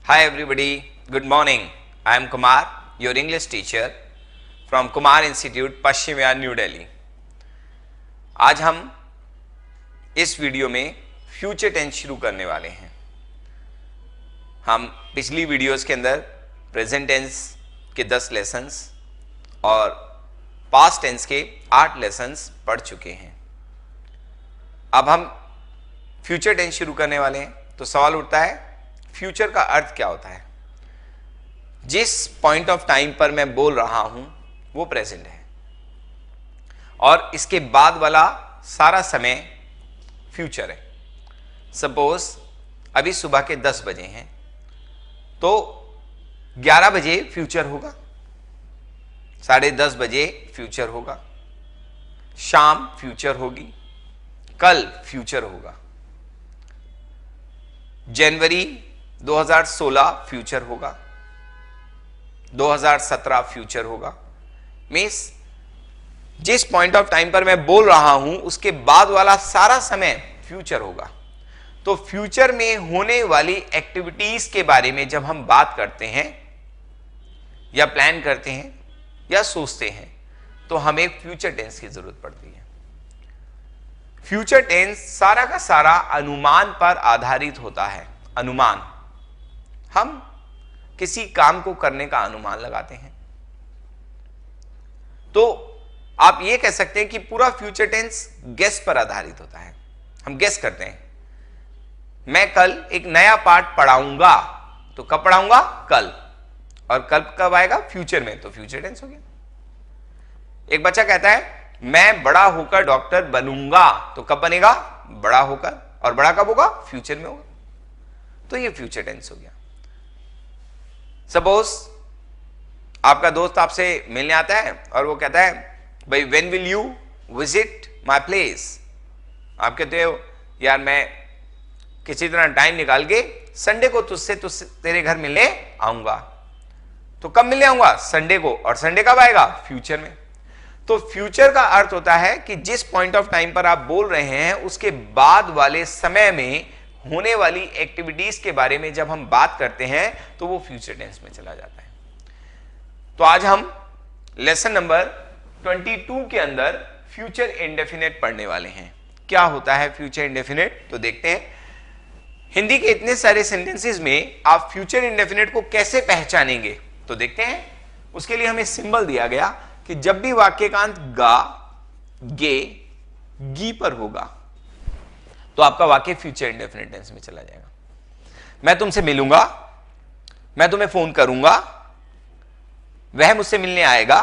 Hi everybody, good morning. I am Kumar, your English teacher from Kumar Institute, Paschim Vihar, new Delhi. आज हम इस video में future tense शुरू करने वाले हैं। हम पिछली वीडियोस के अंदर प्रेजेंट टेंस के 10 लेसन्स और पास्ट टेंस के 8 लेसन्स पढ़ चुके हैं। अब हम फ्यूचर टेंस शुरू करने वाले हैं, तो सवाल उठता है फ्यूचर का अर्थ क्या होता है। जिस पॉइंट ऑफ टाइम पर मैं बोल रहा हूं वो प्रेजेंट है और इसके बाद वाला सारा समय फ्यूचर है। सपोज अभी सुबह के 10 बजे हैं तो 11 बजे फ्यूचर होगा, 10:30 बजे फ्यूचर होगा, शाम फ्यूचर होगी, कल फ्यूचर होगा, जनवरी 2016 फ्यूचर होगा, 2017 फ्यूचर होगा। मींस जिस पॉइंट ऑफ टाइम पर मैं बोल रहा हूं उसके बाद वाला सारा समय फ्यूचर होगा। तो फ्यूचर में होने वाली एक्टिविटीज के बारे में जब हम बात करते हैं या प्लान करते हैं या सोचते हैं तो हमें फ्यूचर टेंस की जरूरत पड़ती है। फ्यूचर टेंस सारा का सारा अनुमान पर आधारित होता है। अनुमान, हम किसी काम को करने का अनुमान लगाते हैं। तो आप ये कह सकते हैं कि पूरा फ्यूचर टेंस गेस पर आधारित होता है। हम गेस करते हैं, मैं कल एक नया पार्ट पढ़ाऊंगा, तो कब पढ़ाऊंगा? कल। और कल कब आएगा? फ्यूचर में, तो फ्यूचर टेंस हो गया। एक बच्चा कहता है मैं बड़ा होकर डॉक्टर बनूंगा, तो कब बनेगा? बड़ा होकर। और बड़ा कब होगा? फ्यूचर में होगा। तो ये फ्यूचर टेंस हो गया। सपोज आपका दोस्त आपसे मिलने आता है और वो कहता है भाई when will you visit my place. आप कहते हो यार मैं किसी तरह टाइम निकाल के संडे को तुझसे तेरे घर मिलने आऊंगा। तो कब मिलने आऊंगा? संडे को। और संडे कब आएगा? फ्यूचर में। तो फ्यूचर का अर्थ होता है कि जिस पॉइंट ऑफ टाइम पर आप बोल रहे हैं उसके बाद वाले समय में होने वाली एक्टिविटीज के बारे में जब हम बात करते हैं तो वो फ्यूचर टेंस में चला जाता है। तो आज हम लेसन नंबर 22 के अंदर फ्यूचर इंडेफिनिट पढ़ने वाले हैं। क्या होता है फ्यूचर इंडेफिनिट? तो देखते हैं हिंदी के इतने सारे सेंटेंसेस में आप फ्यूचर इंडेफिनिट को कैसे पहचानेंगे। तो देखते हैं। उसके लिए हमें सिंबल दिया गया कि जब भी वाक्य का अंत गा, गे, गी पर होगा तो आपका वाक्य फ्यूचर इंडेफिनिट टेंस में चला जाएगा। मैं तुमसे मिलूंगा, मैं तुम्हें फोन करूंगा, वह मुझसे मिलने आएगा,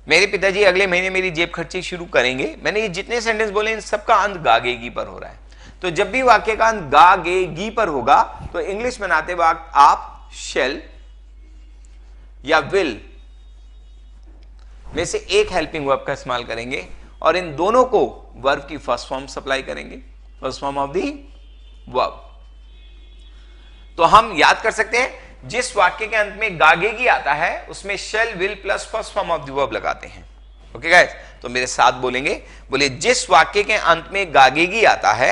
मेरे पिताजी अगले महीने मेरी जेब खर्ची शुरू करेंगे। मैंने ये जितने सेंटेंस बोले इन सबका अंत गा, गे, गी पर हो रहा है। तो जब भी वाक्य का अंत गा, गे, गी पर होगा तो इंग्लिश बनाते वक्त आप शेल या विल में से एक हेल्पिंग वर्ब का इस्तेमाल करेंगे और इन दोनों को वर्ब की फर्स्ट फॉर्म सप्लाई करेंगे, first form of the verb. तो हम याद कर सकते हैं जिस वाक्य के अंत में गागेगी आता है उसमें shall, will plus first form of the verb लगाते हैं। ओके गाइस, तो मेरे साथ बोलेंगे, बोले जिस वाक्य के अंत में गागेगी आता है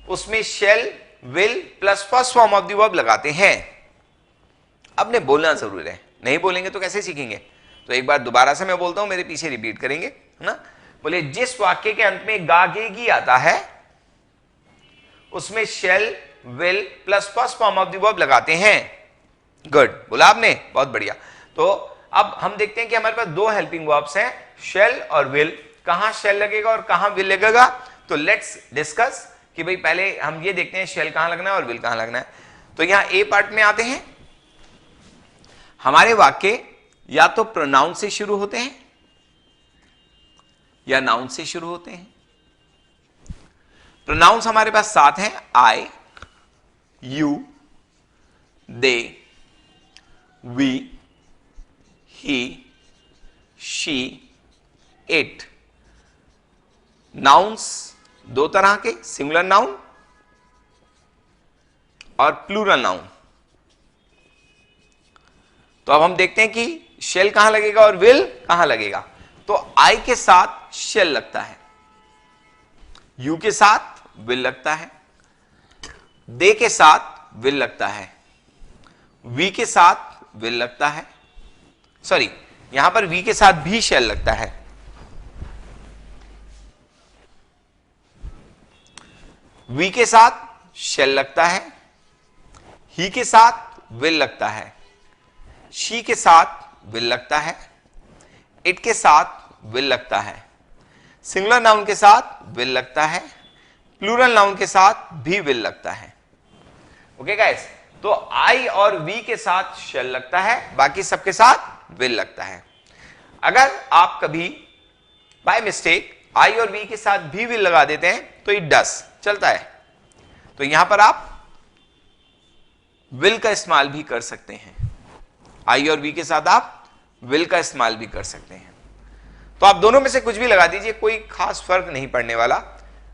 उसमें shall, will plus first form of the verb लगाते हैं। अब ने बोलना जरूर है, नहीं बोलेंगे तो कैसे सीखेंगे। तो एक बार दोबारा से मैं बोलता हूं, मेरे पीछे रिपीट करेंगे, है ना। बोले जिस वाक्य के अंत में गागेगी आता है उसमें shall, will plus first form of the verb लगाते हैं। गुड, बोला आपने, बहुत बढ़िया। तो अब हम देखते हैं कि हमारे पास 2 हेल्पिंग वर्ब्स हैं, शेल और विल। कहां शेल लगेगा और कहां विल लगेगा, तो लेट्स डिस्कस कि भाई पहले हम ये देखते हैं शेल कहां लगना है और विल कहां लगना है। तो यहां ए पार्ट में आते हैं। हमारे वाक्य या तो प्रोनाउन से शुरू होते हैं या नाउन से शुरू होते हैं। प्रोनाउंस हमारे पास 7 हैं, I, you, they, we, he, she, it. Nouns 2 तरह के, सिंगुलर नाउन और प्लूरल नाउन। तो अब हम देखते हैं कि शेल कहां लगेगा और विल कहां लगेगा। तो आई के साथ शेल लगता है, यू के साथ विल लगता है, दे के साथ विल लगता है, वी के साथ विल लगता है, सॉरी यहां पर वी के साथ भी शैल लगता है, वी के साथ शैल लगता है, ही के साथ विल लगता है, शी के साथ विल लगता है, इट के साथ विल लगता है, सिंगुलर नाउन के साथ विल लगता है, प्लूरल नाउन के साथ भी विल लगता है। ओके गाइस, तो आई और वी के साथ शैल लगता है, बाकी सबके साथ विल लगता है। अगर आप कभी बाय मिस्टेक आई और वी के साथ भी विल लगा देते हैं तो इट डस चलता है, तो यहां पर आप विल का इस्तेमाल भी कर सकते हैं, आई और वी के साथ आप विल का इस्तेमाल भी कर सकते हैं। तो आप दोनों में से कुछ भी लगा दीजिए, कोई खास फर्क नहीं पड़ने वाला,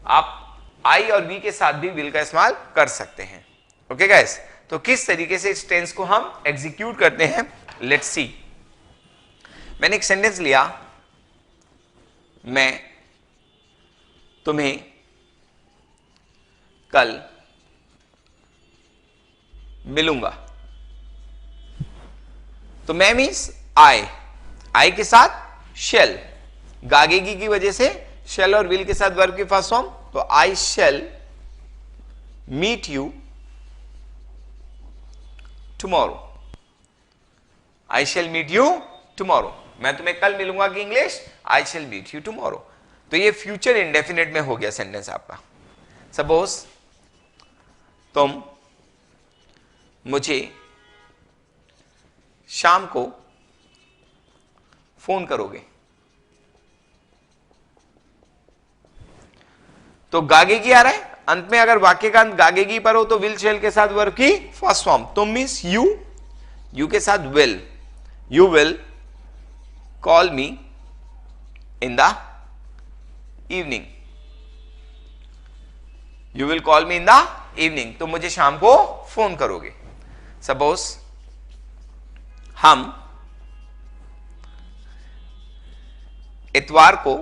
आप आई और वी के साथ भी विल का इस्तेमाल कर सकते हैं। ओके गाइस, तो किस तरीके से इस टेंस को हम एग्जीक्यूट करते हैं, लेट्स सी। मैंने एक सेंटेंस लिया, मैं तुम्हें कल मिलूंगा, तो मैं मीन्स आई के साथ शेल, गागेगी की वजह से शेल और विल के साथ वर्ब की फर्स्ट फॉर्म, तो I shall meet you tomorrow, I shall meet you tomorrow, मैं तुम्हें कल मिलूंगा की English I shall meet you tomorrow. तो ये फ्यूचर इंडेफिनिट में हो गया सेंटेंस आपका। सपोज तुम मुझे शाम को फोन करोगे, तो गागेगी आ रहा है अंत में, अगर वाक्य का अंत गागेगी पर हो तो विल शेल के साथ वर्ब की फर्स्ट फॉर्म, तुम मीन्स यू, यू के साथ will, you will call me in the evening, you will call me in the evening, तो मुझे शाम को फोन करोगे। सपोज हम इतवार को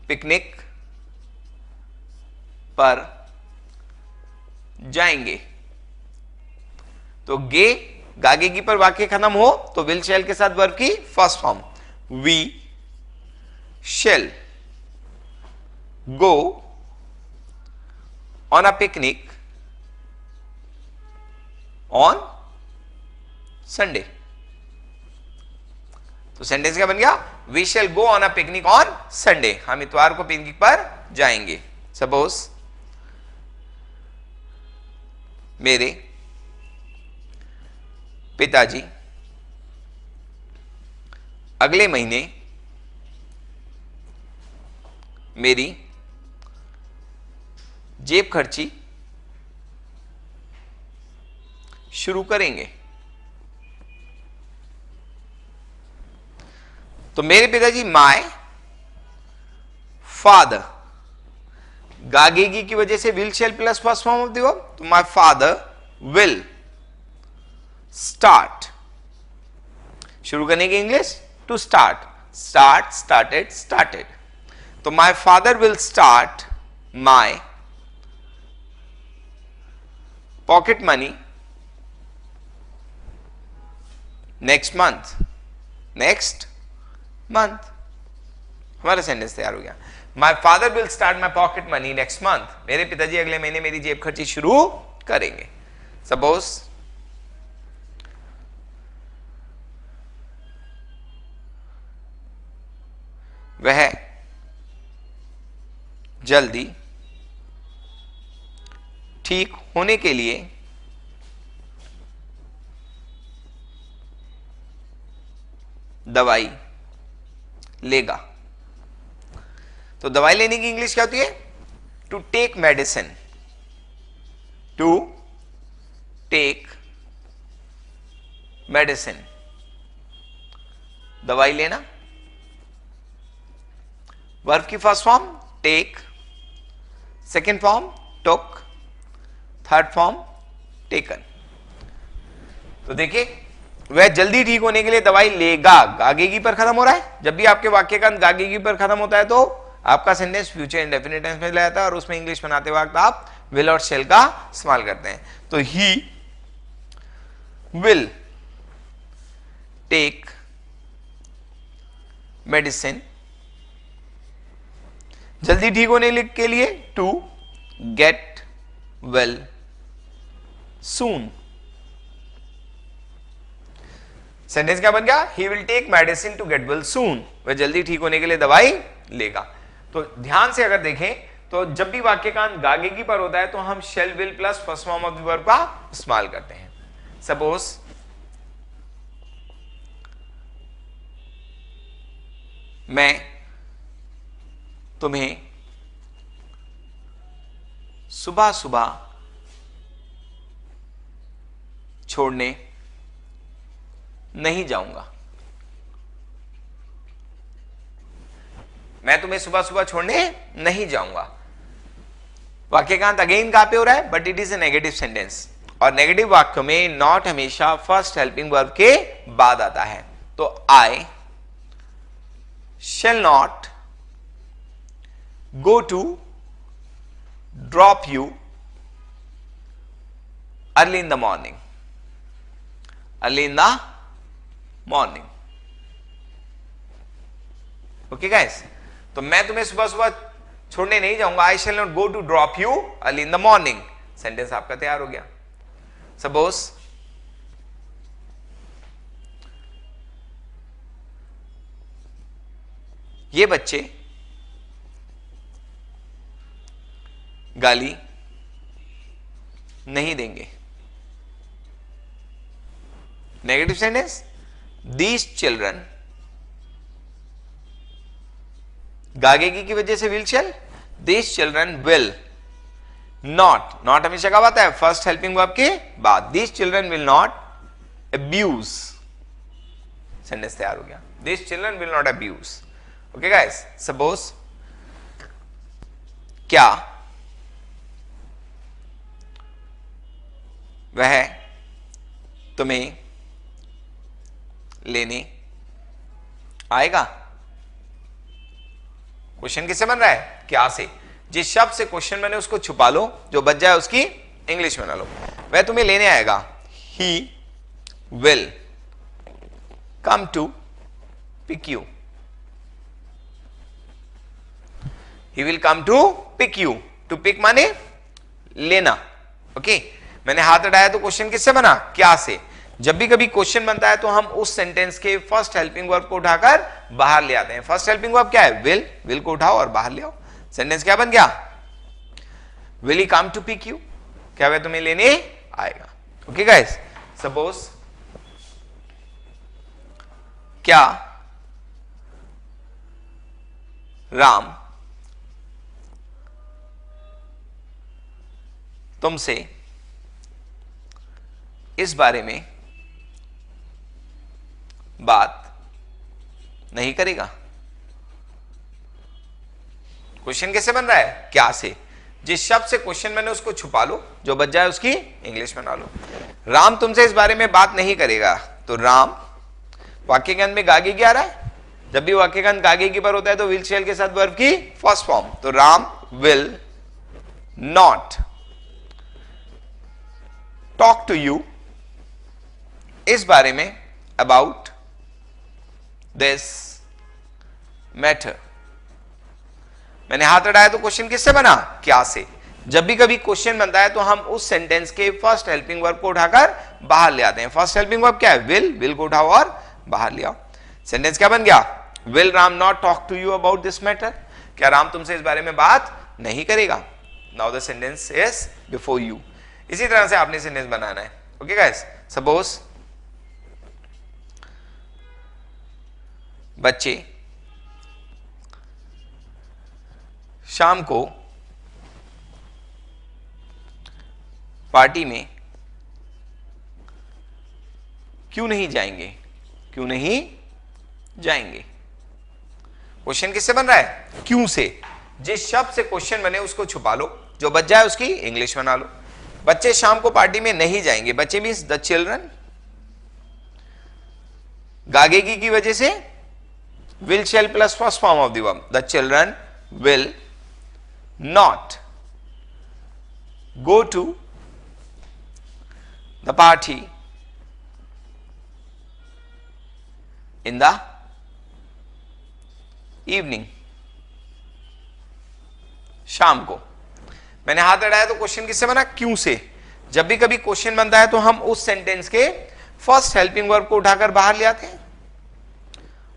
पिकनिक पर जाएंगे, तो गे गागेगी पर वाक्य खत्म हो तो विल शेल के साथ वर्ब की first form, we shall go on a picnic on Sunday, तो सेंटेंस क्या बन गया, we shall go on a picnic on Sunday, हम इतवार को पिकनिक पर जाएंगे। सपोज मेरे पिताजी अगले महीने मेरी जेब खर्ची शुरू करेंगे, तो मेरे पिताजी माय फादर, गागेगी की वजह से will shall plus first form of the verb, तो माय फादर विल स्टार्ट, शुरू करने की English to start, start started started, तो my father will start my pocket money next month, next month, हमारा sentence तैयार हो गया। My father will start my pocket money next month, मेरे पिताजी अगले महीने मेरी जेब खर्ची शुरू करेंगे। सपोज वह जल्दी ठीक होने के लिए दवाई लेगा, तो दवाई लेने की इंग्लिश क्या होती है, to take medicine, to take medicine, दवाई लेना, वर्ब की first form take, second form took, third form taken. तो देखिए वह जल्दी ठीक होने के लिए दवाई लेगा, गागेगी पर खत्म हो रहा है, जब भी आपके वाक्य का अंत गागेगी पर खत्म होता है तो आपका सेंटेंस फ्यूचर इंडेफिनिट टेंस में जाता है और उसमें इंग्लिश बनाते वक्त आप विल और शेल का इस्तेमाल करते हैं। तो ही विल टेक मेडिसिन, जल्दी ठीक होने के लिए, to get well soon. Sentence क्या बन गया? He will take medicine to get well soon, वह जल्दी ठीक होने के लिए दवाई लेगा। तो ध्यान से अगर देखें तो जब भी वाक्यकांत गागेगी पर होता है तो हम shall will plus first form of the verb का इस्तेमाल करते हैं। सपोज मैं तुम्हें सुबह सुबह छोड़ने नहीं जाऊंगा। मैं तुम्हें सुबह सुबह छोड़ने नहीं जाऊंगा। वाक्यकांत अगेन कहां पे हो रहा है? But it is a negative sentence, और नेगेटिव वाक्य में नॉट हमेशा फर्स्ट हेल्पिंग वर्ब के बाद आता है। तो आई shall not go to drop you early in the morning. Early in the morning. Okay guys, तो मैं तुम्हें सुबह सुबह छोड़ने नहीं जाऊंगा। I shall not go to drop you early in the morning. Sentence आपका तैयार हो गया। सपोज ये बच्चे गाली नहीं देंगे। नेगेटिव सेंटेंस, दीज चिल्ड्रन, गागेगी की वजह से will shell, these children will not, not हमेशा कब आता है? फर्स्ट हेल्पिंग वर्ब के बाद। These children will not abuse, sentence तैयार हो गया। These children will not abuse. Okay guys, suppose क्या वह तुम्हें लेने आएगा? क्वेश्चन किससे बन रहा है? क्या से। जिस शब्द से क्वेश्चन बने उसको छुपा लो, जो बच जाए उसकी इंग्लिश बना लो। वह तुम्हें लेने आएगा। He will come to pick you. He will come to pick you. To pick माने लेना। ओके, मैंने हाथ हटाया तो क्वेश्चन किससे बना? क्या से। जब भी कभी क्वेश्चन बनता है तो हम उस सेंटेंस के फर्स्ट हेल्पिंग वर्ब को उठाकर बाहर ले आते हैं। फर्स्ट हेल्पिंग वर्ब क्या है? विल। विल को उठाओ और बाहर ले आओ। सेंटेंस क्या बन गया? Will he come to pick you, क्या वह तुम्हें लेने आएगा। ओके गाइस, सपोज क्या राम तुमसे इस बारे में बात नहीं करेगा? क्वेश्चन कैसे बन रहा है? क्या से। जिस शब्द से क्वेश्चन मैंने उसको छुपा लो, जो बच जाए उसकी इंग्लिश बना लो। राम तुमसे इस बारे में बात नहीं करेगा, तो राम वाक्यगण में गागेगी आ रहा है। जब भी वाक्यगण गागेगी पर होता है तो विल शेल के साथ वर्ब की फर्स्ट फॉर्म। तो Ram will not talk to you इस बारे में, अबाउट दिस मैटर। मैंने हाथ हटाया तो क्वेश्चन किससे बना? क्या से। जब भी कभी क्वेश्चन बनता है तो हम उस सेंटेंस के फर्स्ट हेल्पिंग वर्ब को उठाकर बाहर ले आते हैं। फर्स्ट हेल्पिंग वर्ब क्या है? विल। विल को उठाओ और बाहर ले आओ। सेंटेंस क्या बन गया? Will Ram not talk to you about this matter, क्या राम तुमसे इस बारे में बात नहीं करेगा। Now the sentence is before you. इसी तरह से आपने सेंटेंस बनाना है। ओके गाइस, सपोज बच्चे शाम को पार्टी में क्यों नहीं जाएंगे? क्यों नहीं जाएंगे? क्वेश्चन किससे बन रहा है? क्यों से। जिस शब्द से क्वेश्चन बने उसको छुपा लो, जो बच जाए उसकी इंग्लिश बना लो। बच्चे शाम को पार्टी में नहीं जाएंगे। बच्चे मींस द चिल्ड्रन। गागेगी की वजह से will shall plus first form of the verb. The children will not go to the party in the evening, शाम को। मैंने हाथ बढ़ाया तो क्वेश्चन किससे बना? क्यों से। जब भी कभी क्वेश्चन बनता है तो हम उस सेंटेंस के फर्स्ट हेल्पिंग वर्ब को उठाकर बाहर ले आते हैं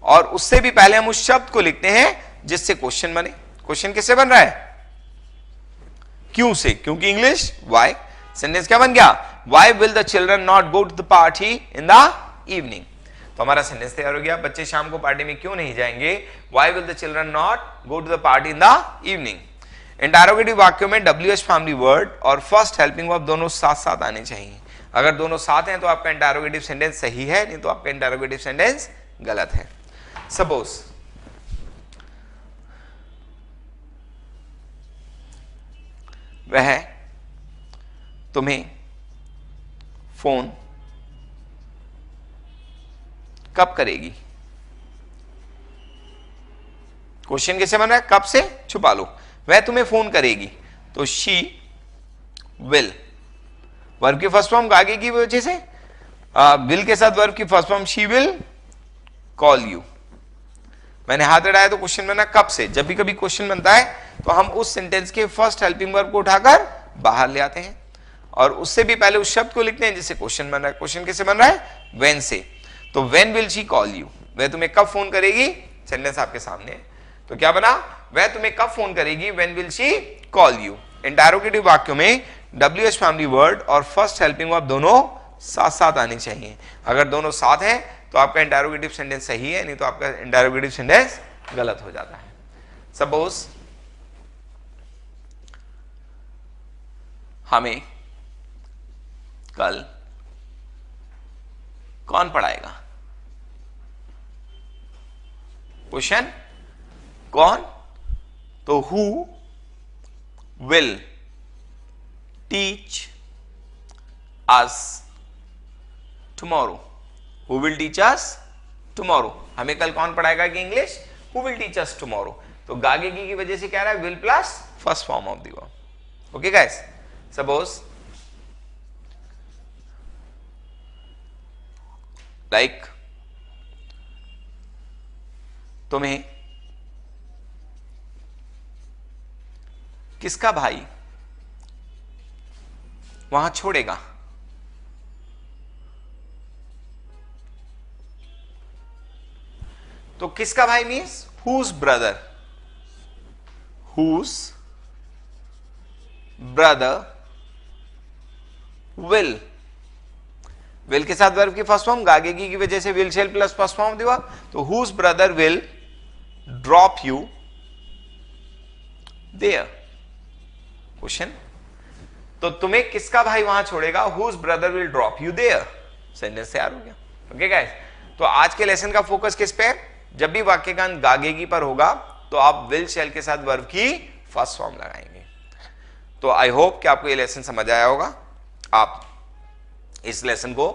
और उससे भी पहले हम उस शब्द को लिखते हैं जिससे क्वेश्चन बने। क्वेश्चन किससे बन रहा है? क्यों से, क्योंकि इंग्लिश वाई। सेंटेंस क्या बन गया? Why will the children not go to the party in the evening. तो हमारा सेंटेंस तैयार हो गया, बच्चे शाम को पार्टी में क्यों नहीं जाएंगे? Why will the children not go to the party in the evening. Interrogative वाक्यों में WH फैमिली वर्ड और फर्स्ट हेल्पिंग वर्ब दोनों साथ साथ आने चाहिए। अगर दोनों साथ हैं तो आपका इंटरोगेटिव सेंटेंस सही है, नहीं तो आपका इंटरोगेटिव सेंटेंस गलत है। सपोज वह तुम्हें फोन कब करेगी? क्वेश्चन कैसे बन रहा है? कब से छुपा लो। वह तुम्हें फोन करेगी तो शी विल, वर्ब की फर्स्ट फॉर्म आगे की वजह से विल के साथ वर्ब की first form she will call you. मैंने हाथ बढ़ाया तो क्वेश्चन बना कब से। जब भी कभी क्वेश्चन बनता है तो हम उस सेंटेंस के फर्स्ट हेल्पिंग वर्ब को उठाकर बाहर ले आते हैं और उससे भी पहले उस शब्द को लिखते हैं जिससे क्वेश्चन बन रहा है। क्वेश्चन कैसे बन रहा है? व्हेन से। तो when will she call you, वह तुम्हें कब फोन करेगी? सेंटेंस आपके सामने है। तो क्या बना? वह तुम्हें कब फोन करेगी? When will she call you. Interrogative वाक्यों में WH फैमिली वर्ड और फर्स्ट हेल्पिंग वर्ब दोनों साथ साथ आनी चाहिए। अगर दोनों साथ हैं तो आपका इंटरोगेटिव सेंटेंस सही है, नहीं तो आपका इंटरोगेटिव सेंटेंस गलत हो जाता है। सपोज हमें कल कौन पढ़ाएगा? क्वेश्चन कौन? तो who will teach us tomorrow. Who will teach us tomorrow. हमें कल कौन पढ़ाएगा कि English? Who will teach us tomorrow. तो गागे की वजह से क्या रहा है? Will plus first form of the verb. Okay guys, suppose like तुम्हें किसका भाई वहां छोड़ेगा? तो किसका भाई means whose brother. Whose brother will, will के साथ वर्ब की फर्स्ट फॉर्म गागेगी की वजह से will shall plus first form दिया। तो whose brother will drop you there. Question, तो तुम्हें किसका भाई वहां छोड़ेगा? Whose brother will drop you there. Sentence तैयार हो गया। ओके गाइस, तो आज के लेसन का फोकस किस पे है? जब भी वाक्य का अंत गागेगी पर होगा तो आप विल शेल के साथ वर्ब की फर्स्ट फॉर्म लगाएंगे। तो आई होप कि आपको ये लेसन समझ आया होगा। आप इस लेसन को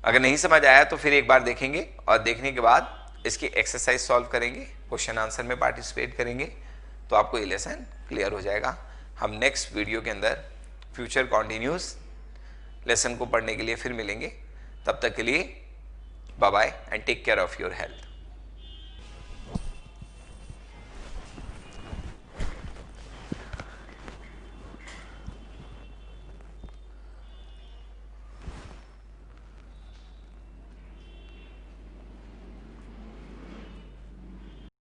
अगर नहीं समझ आया तो फिर एक बार देखेंगे और देखने के बाद इसकी एक्सरसाइज सॉल्व करेंगे, क्वेश्चन आंसर में पार्टिसिपेट करेंगे, तो आपको ये लेसन क्लियर हो जाएगा। हम नेक्स्ट वीडियो के अंदर फ्यूचर कॉन्टिन्यूस लेसन को पढ़ने के लिए फिर मिलेंगे। तब तक के लिए bye bye and take care of your health.